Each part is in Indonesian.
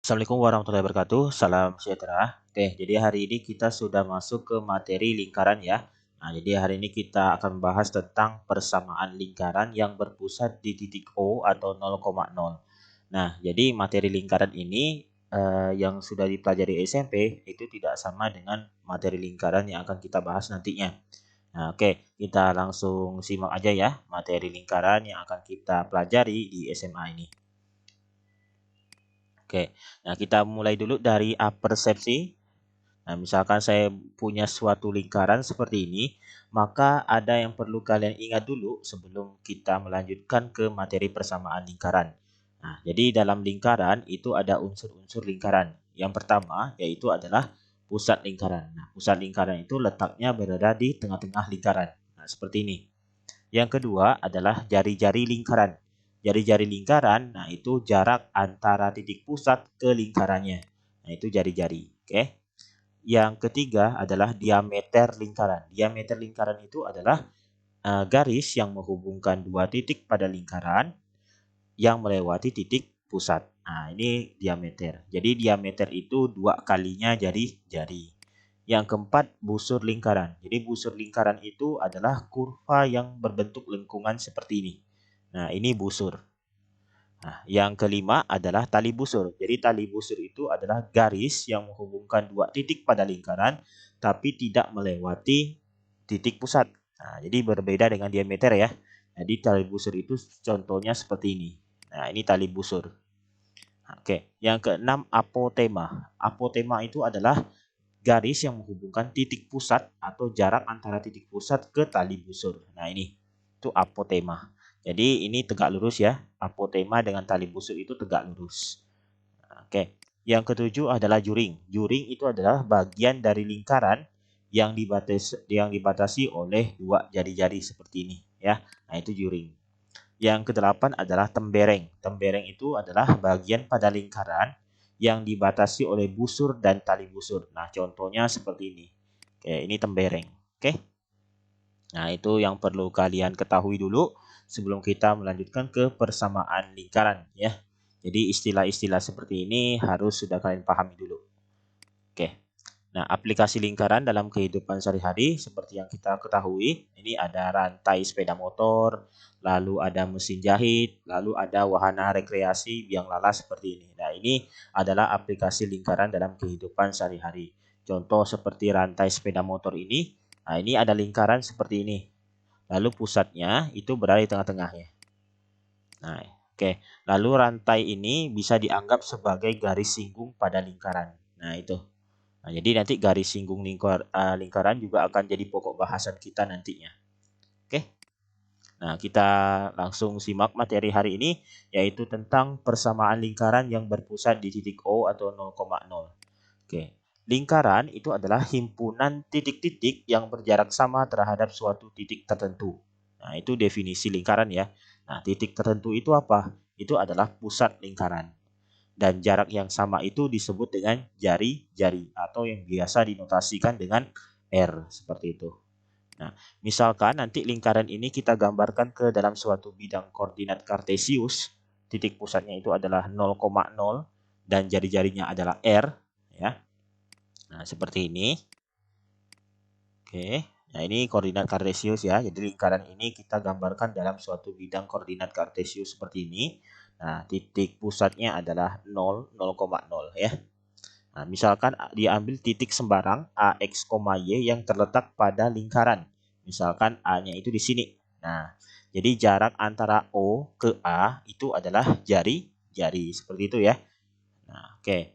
Assalamualaikum warahmatullahi wabarakatuh. Salam sejahtera. Oke, jadi hari ini kita sudah masuk ke materi lingkaran ya. Nah, jadi hari ini kita akan membahas tentang persamaan lingkaran yang berpusat di titik O atau 0,0. Nah, jadi materi lingkaran ini yang sudah dipelajari SMP itu tidak sama dengan materi lingkaran yang akan kita bahas nantinya. Nah, oke, kita langsung simak aja ya materi lingkaran yang akan kita pelajari di SMA ini. Oke, nah kita mulai dulu dari apersepsi. Nah, misalkan saya punya suatu lingkaran seperti ini, maka ada yang perlu kalian ingat dulu sebelum kita melanjutkan ke materi persamaan lingkaran. Nah, jadi dalam lingkaran itu ada unsur-unsur lingkaran. Yang pertama yaitu adalah pusat lingkaran. Nah, pusat lingkaran itu letaknya berada di tengah-tengah lingkaran. Nah, seperti ini. Yang kedua adalah jari-jari lingkaran. Jari-jari lingkaran, nah itu jarak antara titik pusat ke lingkarannya. Nah, itu jari-jari. Oke. Yang ketiga adalah diameter lingkaran. Diameter lingkaran itu adalah garis yang menghubungkan dua titik pada lingkaran yang melewati titik pusat. Nah, ini diameter. Jadi diameter itu dua kalinya jari-jari. Yang keempat, busur lingkaran. Jadi busur lingkaran itu adalah kurva yang berbentuk lengkungan seperti ini. Nah, ini busur. Nah, yang kelima adalah tali busur. Jadi tali busur itu adalah garis yang menghubungkan dua titik pada lingkaran tapi tidak melewati titik pusat. Nah, jadi berbeda dengan diameter ya. Jadi tali busur itu contohnya seperti ini. Nah, ini tali busur. Oke, yang keenam apotema. Apotema itu adalah garis yang menghubungkan titik pusat atau jarak antara titik pusat ke tali busur. Nah, ini itu apotema. Jadi ini tegak lurus ya. Apotema dengan tali busur itu tegak lurus. Oke. Yang ketujuh adalah juring. Juring itu adalah bagian dari lingkaran yang dibatasi oleh dua jari-jari seperti ini ya. Nah, itu juring. Yang kedelapan adalah tembereng. Tembereng itu adalah bagian pada lingkaran yang dibatasi oleh busur dan tali busur. Nah, contohnya seperti ini. Oke, ini tembereng. Oke. Nah, itu yang perlu kalian ketahui dulu sebelum kita melanjutkan ke persamaan lingkaran ya. Jadi istilah-istilah seperti ini harus sudah kalian pahami dulu. Oke. Nah, aplikasi lingkaran dalam kehidupan sehari-hari seperti yang kita ketahui, ini ada rantai sepeda motor, lalu ada mesin jahit, lalu ada wahana rekreasi biang lala seperti ini. Nah, ini adalah aplikasi lingkaran dalam kehidupan sehari-hari. Contoh seperti rantai sepeda motor ini, nah ini ada lingkaran seperti ini. Lalu pusatnya itu berada di tengah-tengahnya. Nah, oke. Lalu rantai ini bisa dianggap sebagai garis singgung pada lingkaran. Nah, itu. Nah, jadi nanti garis singgung lingkaran juga akan jadi pokok bahasan kita nantinya. Oke. Nah, kita langsung simak materi hari ini yaitu tentang persamaan lingkaran yang berpusat di titik O atau 0,0. Oke. Lingkaran itu adalah himpunan titik-titik yang berjarak sama terhadap suatu titik tertentu. Nah, itu definisi lingkaran ya. Nah, titik tertentu itu apa? Itu adalah pusat lingkaran. Dan jarak yang sama itu disebut dengan jari-jari atau yang biasa dinotasikan dengan R seperti itu. Nah, misalkan nanti lingkaran ini kita gambarkan ke dalam suatu bidang koordinat kartesius, titik pusatnya itu adalah 0,0 dan jari-jarinya adalah R ya. Nah, seperti ini. Oke. Nah, ini koordinat kartesius ya. Jadi lingkaran ini kita gambarkan dalam suatu bidang koordinat kartesius seperti ini. Nah, titik pusatnya adalah 0, 0,0 ya. Nah, misalkan diambil titik sembarang AX, Y yang terletak pada lingkaran. Misalkan A-nya itu di sini. Nah, jadi jarak antara O ke A itu adalah jari-jari. Seperti itu ya. Nah, oke.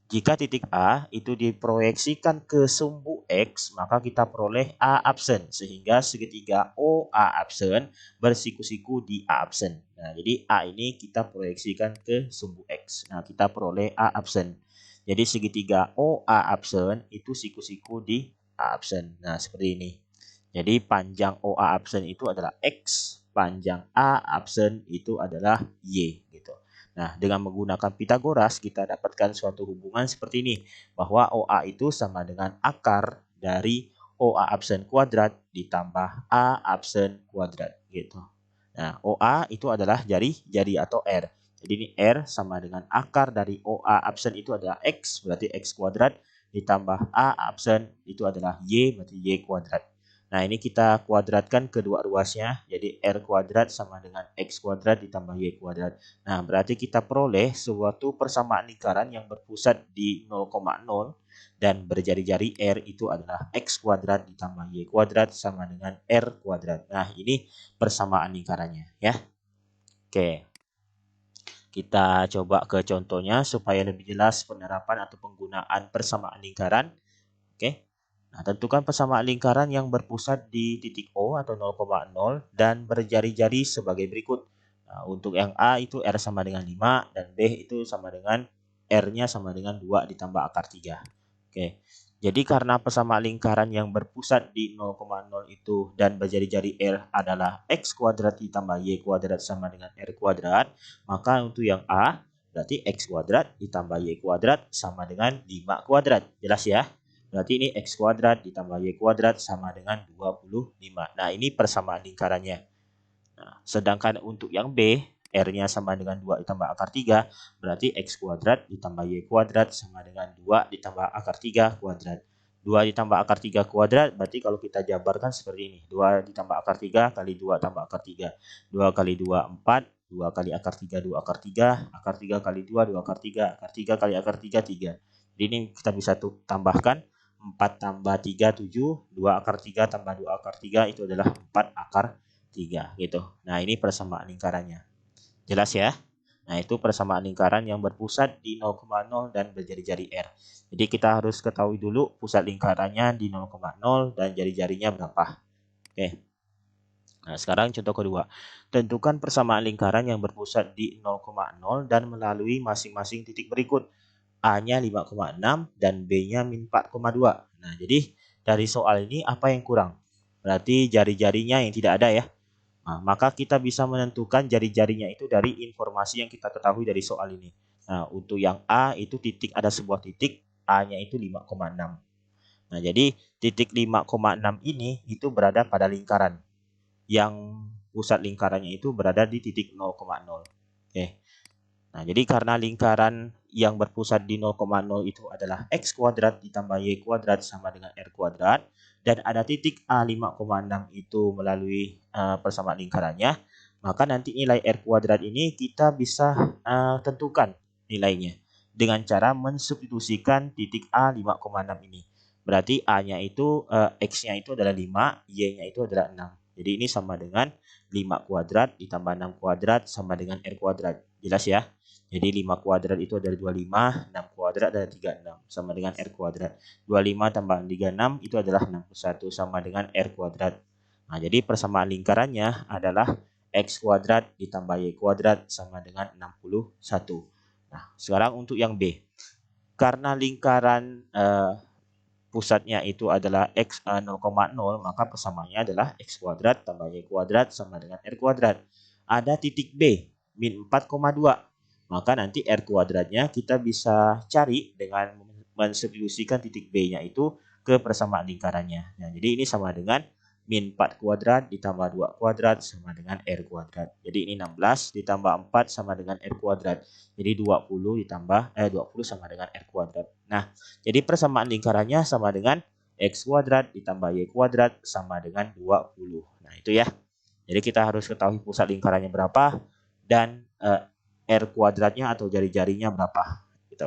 Jika titik A itu diproyeksikan ke sumbu X, maka kita peroleh A absen. Sehingga segitiga OA absen bersiku-siku di A absen. Nah, jadi A ini kita proyeksikan ke sumbu X. Nah, kita peroleh A absen. Jadi segitiga OA absen itu siku-siku di A absen. Nah, seperti ini. Jadi panjang OA absen itu adalah X, panjang A absen itu adalah Y gitu. Nah, dengan menggunakan Pitagoras kita dapatkan suatu hubungan seperti ini bahwa OA itu sama dengan akar dari OA absen kuadrat ditambah A absen kuadrat gitu. Nah, OA itu adalah jari-jari atau R. Jadi ini R sama dengan akar dari OA absen itu adalah X, berarti X kuadrat, ditambah A absen itu adalah Y, berarti Y kuadrat. Nah, ini kita kuadratkan kedua ruasnya, jadi R kuadrat sama dengan X kuadrat ditambah Y kuadrat. Nah, berarti kita peroleh suatu persamaan lingkaran yang berpusat di 0,0 dan berjari-jari R itu adalah X kuadrat ditambah Y kuadrat sama dengan R kuadrat. Nah, ini persamaan lingkarannya ya. Oke. Kita coba ke contohnya supaya lebih jelas penerapan atau penggunaan persamaan lingkaran. Oke. Nah, tentukan persamaan lingkaran yang berpusat di titik O atau 0,0 dan berjari-jari sebagai berikut. Nah, untuk yang A itu R sama dengan 5 dan B itu sama dengan R-nya sama dengan 2 ditambah akar 3. Oke. Jadi karena persamaan lingkaran yang berpusat di 0,0 itu dan berjari-jari R adalah X kuadrat ditambah Y kuadrat sama dengan R kuadrat, maka untuk yang A berarti X kuadrat ditambah Y kuadrat sama dengan 5 kuadrat. Jelas ya? Berarti ini X kuadrat ditambah Y kuadrat sama dengan 25. Nah, ini persamaan lingkarannya. Nah, sedangkan untuk yang B, R-nya sama dengan 2 ditambah akar 3, berarti X kuadrat ditambah Y kuadrat sama dengan 2 ditambah akar 3 kuadrat. 2 ditambah akar 3 kuadrat, berarti kalau kita jabarkan seperti ini. 2 ditambah akar 3 kali 2 tambah akar 3. 2 kali 2, 4. 2 kali akar 3, 2 akar 3. Akar 3 kali 2, 2 akar 3. Akar 3 kali akar 3, 3. Jadi ini kita bisa tambahkan 4 tambah 3, 7. 2 akar 3 tambah 2 akar 3 itu adalah 4 akar 3 gitu. Nah, ini persamaan lingkarannya. Jelas ya? Nah, itu persamaan lingkaran yang berpusat di 0,0 dan berjari-jari R. Jadi kita harus ketahui dulu pusat lingkarannya di 0,0 dan jari-jarinya berapa. Oke. Nah, sekarang contoh kedua. Tentukan persamaan lingkaran yang berpusat di 0,0 dan melalui masing-masing titik berikut. A-nya 5,6 dan B-nya min 4,2. Nah, jadi dari soal ini apa yang kurang? Berarti jari-jarinya yang tidak ada ya. Nah, maka kita bisa menentukan jari-jarinya itu dari informasi yang kita ketahui dari soal ini. Nah, untuk yang A itu titik ada sebuah titik, A-nya itu 5,6. Nah, jadi titik 5,6 ini itu berada pada lingkaran. Yang pusat lingkarannya itu berada di titik 0,0. Oke. Nah, jadi karena lingkaran yang berpusat di 0,0 itu adalah X kuadrat ditambah Y kuadrat sama dengan R kuadrat, dan ada titik A 5,6 itu melalui persamaan lingkarannya, maka nanti nilai R kuadrat ini kita bisa tentukan nilainya dengan cara mensubstitusikan titik A 5,6 ini. Berarti A-nya itu, X-nya itu adalah 5, Y-nya itu adalah 6. Jadi ini sama dengan 5 kuadrat ditambah 6 kuadrat sama dengan R kuadrat. Jelas ya? Jadi 5 kuadrat itu adalah 25, 6 kuadrat adalah 36, sama dengan R kuadrat. 25 tambah 36 itu adalah 61, sama dengan R kuadrat. Nah, jadi persamaan lingkarannya adalah X kuadrat ditambah Y kuadrat sama dengan 61. Nah, sekarang untuk yang B. Karena lingkaran pusatnya itu adalah X 0,0, maka persamaannya adalah X kuadrat tambah Y kuadrat sama dengan R kuadrat. Ada titik B, min 4,2. Maka nanti R kuadratnya kita bisa cari dengan mensubstitusikan titik B-nya itu ke persamaan lingkarannya. Nah, jadi ini sama dengan min 4 kuadrat ditambah 2 kuadrat sama dengan R kuadrat. Jadi ini 16 ditambah 4 sama dengan R kuadrat. Jadi 20 ditambah 20 sama dengan R kuadrat. Nah, jadi persamaan lingkarannya sama dengan X kuadrat ditambah Y kuadrat sama dengan 20. Nah, itu ya. Jadi kita harus ketahui pusat lingkarannya berapa dan R kuadratnya atau jari-jarinya berapa gitu.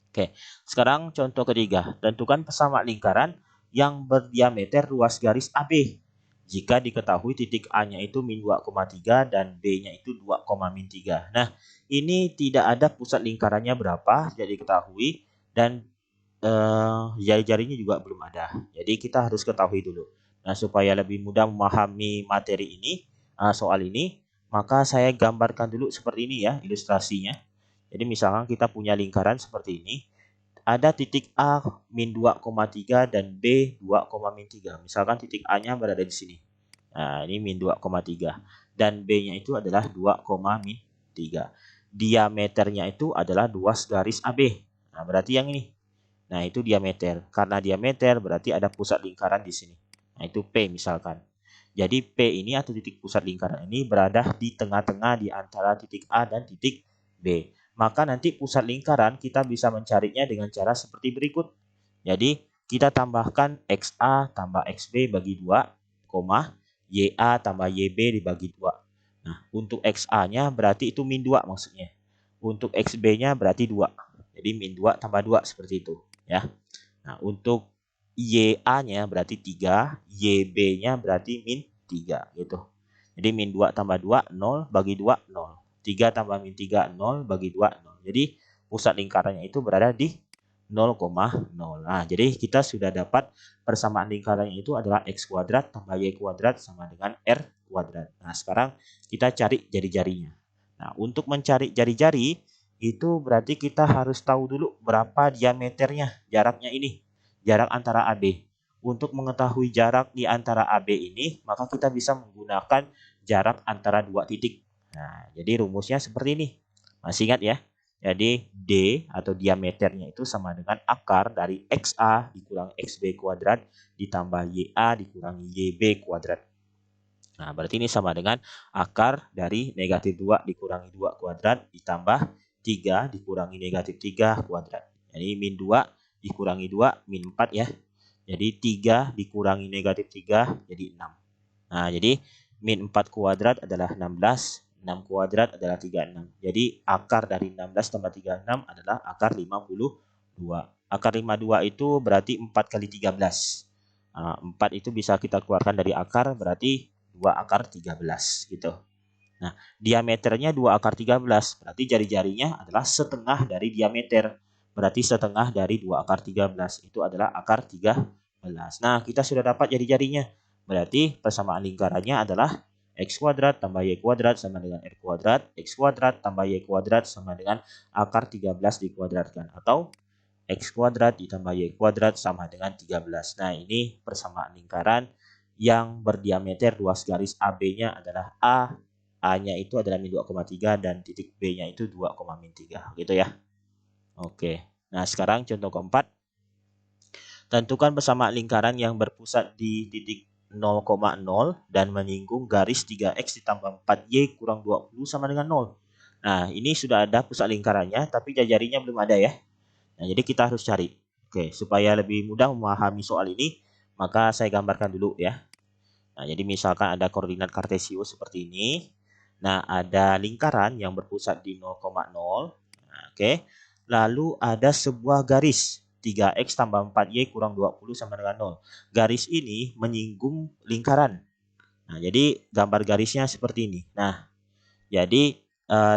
Oke, sekarang contoh ketiga. Tentukan persamaan lingkaran yang berdiameter ruas garis AB. Jika diketahui titik A-nya itu min 2,3 dan B-nya itu 2,3. Nah, ini tidak ada pusat lingkarannya berapa, jadi diketahui dan jari-jarinya juga belum ada. Jadi kita harus ketahui dulu. Nah, supaya lebih mudah memahami materi ini, soal ini, maka saya gambarkan dulu seperti ini ya ilustrasinya. Jadi misalkan kita punya lingkaran seperti ini, ada titik A min 2,3 dan B 2,3. Misalkan titik A-nya berada di sini. Nah, ini min 2,3 dan B-nya itu adalah 2,3. Diameternya itu adalah ruas garis AB. Nah, berarti yang ini. Nah, itu diameter. Karena diameter berarti ada pusat lingkaran di sini. Nah, itu P misalkan. Jadi P ini atau titik pusat lingkaran ini berada di tengah-tengah di antara titik A dan titik B. Maka nanti pusat lingkaran kita bisa mencarinya dengan cara seperti berikut. Jadi kita tambahkan XA tambah XB bagi 2, YA tambah YB dibagi 2. Nah, untuk XA-nya berarti itu min 2 maksudnya. Untuk XB-nya berarti 2. Jadi min 2 tambah 2 seperti itu. Ya. Nah, untuk YA-nya berarti 3, YB-nya berarti min 3 gitu. Jadi min 2 tambah 2, 0 bagi 2, 0. 3 tambah min 3, 0 bagi 2, 0. Jadi pusat lingkarannya itu berada di 0,0. Nah, jadi kita sudah dapat persamaan lingkarannya itu adalah X kuadrat tambah Y kuadrat sama dengan R kuadrat. Nah, sekarang kita cari jari-jarinya. Nah, untuk mencari jari-jari itu berarti kita harus tahu dulu berapa diameternya, jaraknya ini, jarak antara AB. Untuk mengetahui jarak di antara AB ini, maka kita bisa menggunakan jarak antara dua titik. Nah, jadi rumusnya seperti ini. Masih ingat ya? Jadi D atau diameternya itu sama dengan akar dari XA dikurangi XB kuadrat ditambah YA dikurangi YB kuadrat. Nah, berarti ini sama dengan akar dari negatif 2 dikurangi 2 kuadrat ditambah 3 dikurangi negatif 3 kuadrat. Jadi min 2 dikurangi 2 min 4 ya. Jadi 3 dikurangi negatif 3 jadi 6. Nah, jadi min 4 kuadrat adalah 16. 6 kuadrat adalah 36. Jadi akar dari 16 tambah 36 adalah akar 52. Akar 52 itu berarti 4 kali 13. 4 itu bisa kita keluarkan dari akar berarti 2 akar 13 gitu. Nah, diameternya 2 akar 13 berarti jari-jarinya adalah setengah dari diameter. Berarti setengah dari 2 akar 13 itu adalah akar 13. Nah, kita sudah dapat jari-jarinya. Berarti persamaan lingkarannya adalah X kuadrat tambah Y kuadrat sama dengan R kuadrat. X kuadrat tambah Y kuadrat sama dengan akar 13 dikuadratkan. Atau X kuadrat ditambah Y kuadrat sama dengan 13. Nah, ini persamaan lingkaran yang berdiameter luas garis AB-nya adalah A. A-nya itu adalah min 2,3 dan titik B-nya itu 2,3 gitu ya. Oke. Nah, sekarang contoh keempat. Tentukan persamaan lingkaran yang berpusat di titik 0,0 dan menyinggung garis 3x ditambah 4y kurang 20 sama dengan 0. Nah, ini sudah ada pusat lingkarannya, tapi jari-jarinya belum ada ya. Nah, jadi kita harus cari. Oke, supaya lebih mudah memahami soal ini, maka saya gambarkan dulu ya. Nah, jadi misalkan ada koordinat kartesius seperti ini. Nah, ada lingkaran yang berpusat di 0,0. Nah, oke. Lalu ada sebuah garis 3x tambah 4y kurang 20 sama dengan 0. Garis ini menyinggung lingkaran. Nah, jadi gambar garisnya seperti ini. Nah, jadi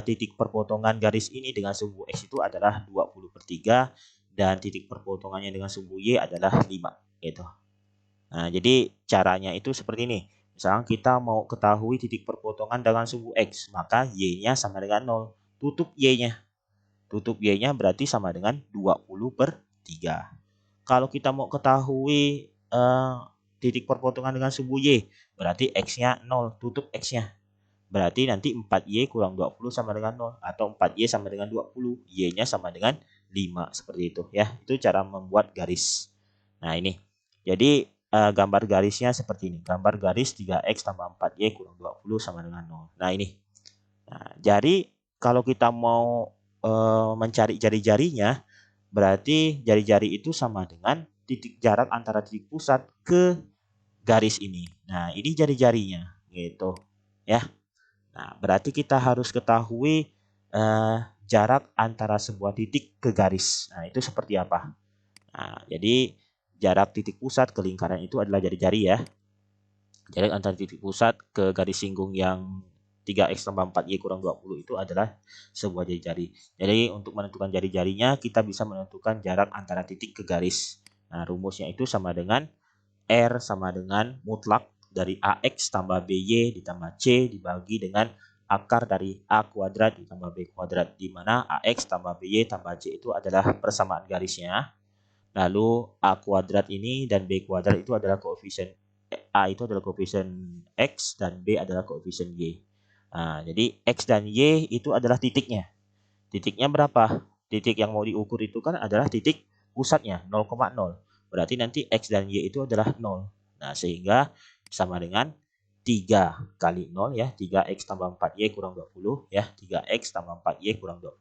titik perpotongan garis ini dengan sumbu x itu adalah 20/3 dan titik perpotongannya dengan sumbu y adalah 5 gitu. Nah, jadi caranya itu seperti ini. Misalnya kita mau ketahui titik perpotongan dengan sumbu x, maka y-nya sama dengan 0. Tutup y-nya. Tutup y-nya berarti sama dengan 20/3. Kalau kita mau ketahui titik perpotongan dengan sumbu y, berarti x-nya 0, tutup x-nya. Berarti nanti 4y kurang 20 sama dengan 0 atau 4y sama dengan 20, y-nya sama dengan 5 seperti itu ya. Itu cara membuat garis. Nah, ini. Jadi gambar garisnya seperti ini. Gambar garis 3x tambah 4y kurang 20 sama dengan 0. Nah, ini. Nah, jadi kalau kita mau mencari jari-jarinya, berarti jari-jari itu sama dengan titik jarak antara titik pusat ke garis ini. Nah, ini jari-jarinya gitu ya. Nah, berarti kita harus ketahui jarak antara sebuah titik ke garis. Nah, itu seperti apa? Nah, jadi jarak titik pusat ke lingkaran itu adalah jari-jari ya. Jarak antara titik pusat ke garis singgung yang 3x tambah 4y kurang 20 itu adalah sebuah jari-jari. Jadi untuk menentukan jari-jarinya kita bisa menentukan jarak antara titik ke garis. Nah, rumusnya itu sama dengan R sama dengan mutlak dari AX tambah BY ditambah C dibagi dengan akar dari A kuadrat ditambah B kuadrat, di mana AX tambah BY tambah C itu adalah persamaan garisnya. Lalu A kuadrat ini dan B kuadrat itu adalah koefisien, A itu adalah koefisien X dan B adalah koefisien Y. Nah, jadi X dan Y itu adalah titiknya. Titiknya berapa? Titik yang mau diukur itu kan adalah titik pusatnya 0,0. Berarti nanti X dan Y itu adalah 0. Nah, sehingga sama dengan 3 kali 0 ya, 3x tambah 4y kurang 20 ya, 3x tambah 4y kurang 20,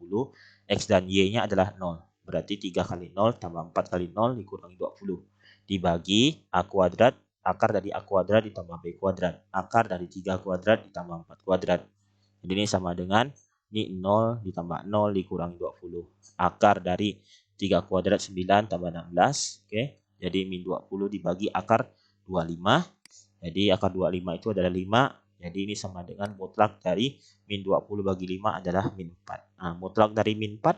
x dan y-nya adalah 0. Berarti 3 kali 0 tambah 4 kali 0 dikurangi 20. Dibagi a kuadrat, akar dari a kuadrat ditambah b kuadrat, akar dari 3 kuadrat ditambah 4 kuadrat. Jadi ini sama dengan ini 0 ditambah 0 dikurangi 20. Akar dari 3 kuadrat 9 tambah 16. Oke. Jadi min 20 dibagi akar 25. Jadi akar 25 itu adalah 5. Jadi ini sama dengan mutlak dari min 20 bagi 5 adalah min 4. Nah, mutlak dari min 4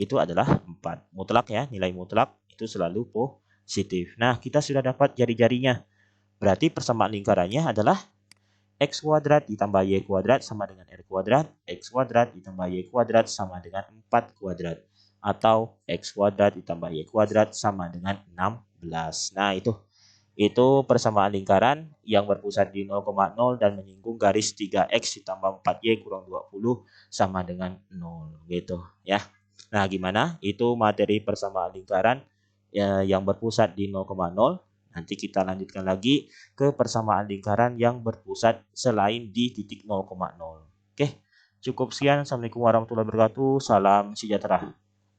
itu adalah 4. Mutlak ya, nilai mutlak itu selalu positif. Nah, kita sudah dapat jari-jarinya. Berarti persamaan lingkarannya adalah x kuadrat ditambah y kuadrat sama dengan r kuadrat, x kuadrat ditambah y kuadrat sama dengan 4 kuadrat. Atau x kuadrat ditambah y kuadrat sama dengan 16. Nah, itu persamaan lingkaran yang berpusat di 0,0 dan menyinggung garis 3x ditambah 4y kurang 20 sama dengan 0 gitu ya. Nah, gimana? Itu materi persamaan lingkaran yang berpusat di 0,0. Nanti kita lanjutkan lagi ke persamaan lingkaran yang berpusat selain di titik 0,0. Oke, cukup sekian. Assalamualaikum warahmatullahi wabarakatuh. Salam sejahtera.